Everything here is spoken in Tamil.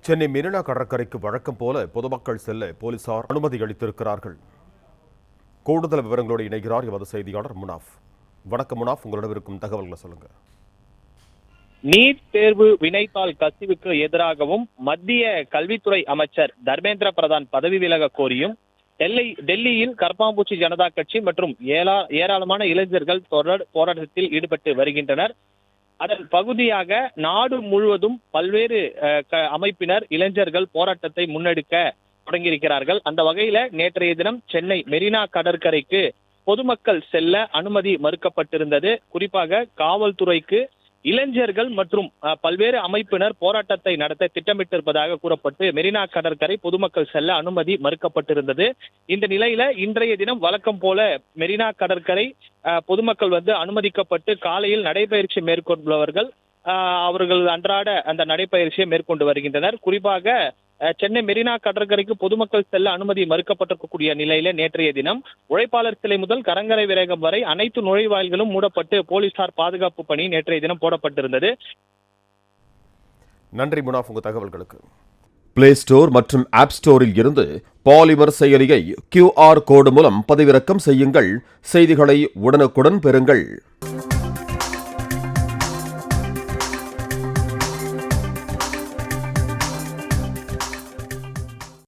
சென்னை மெரினா கடற்கரைக்கு வழக்கம் போல பொதுமக்கள் செல்ல போலீசார் அனுமதி அளித்திருக்கிறார்கள். கூடுதல் விவரங்களோடு இணைகிறார் எமது செய்தியாளர் முனாஃப். வணக்கம் முனாஃப், உங்களிடம் இருக்கும் தகவல்களை சொல்லுங்க. நீட் தேர்வு வினைத்தாள் கசிவுக்கு எதிராகவும் மத்திய கல்வித்துறை அமைச்சர் தர்மேந்திர பிரதான் பதவி விலக கோரியும் டெல்லியில் கர்பாம்பூச்சி ஜனதா கட்சி மற்றும் ஏராளமான இளைஞர்கள் தொடர் போராட்டத்தில் ஈடுபட்டு வருகின்றனர். அதன் பகுதியாக நாடு முழுவதும் பல்வேறு அமைப்பினர் இளைஞர்கள் போராட்டத்தை முன்னெடுக்க தொடங்கியிருக்கிறார்கள். அந்த வகையில நேற்றைய தினம் சென்னை மெரினா கடற்கரைக்கு பொதுமக்கள் செல்ல அனுமதி மறுக்கப்பட்டிருந்தது. குறிப்பாக காவல்துறைக்கு இளைஞர்கள் மற்றும் பல்வேறு அமைப்பினர் போராட்டத்தை நடத்த திட்டமிட்டிருப்பதாக கூறப்பட்டு மெரினா கடற்கரை பொதுமக்கள் செல்ல அனுமதி மறுக்கப்பட்டிருந்தது. இந்த நிலையில இன்றைய தினம் வழக்கம் போல மெரினா கடற்கரை பொதுமக்கள் அனுமதிக்கப்பட்டு காலையில் நடைபயிற்சி மேற்கொள்பவர்கள் அவர்கள் அன்றாட அந்த நடைபயிற்சியை மேற்கொண்டு வருகின்றனர். குறிப்பாக சென்னை மெரினா கடற்கரைக்கு பொதுமக்கள் செல்ல அனுமதி மறுக்கப்பட்டிருக்கக்கூடிய நிலையில நேற்றைய தினம் உழைப்பாளர் சிலை முதல் கரங்கரை விரகம் வரை அனைத்து நுழைவாயில்களும் மூடப்பட்டு போலீசார் பாதுகாப்பு பணி நேற்றைய தினம் போடப்பட்டிருந்தது. நன்றி முனாஃப், உங்க தகவல்களுக்கு. பிளே ஸ்டோர் மற்றும் ஆப் ஸ்டோரில் இருந்து பாலிமர் செயலியை QR கோடு மூலம் பதிவிறக்கம் செய்யுங்கள். செய்திகளை உடனுக்குடன் பெறுங்கள்.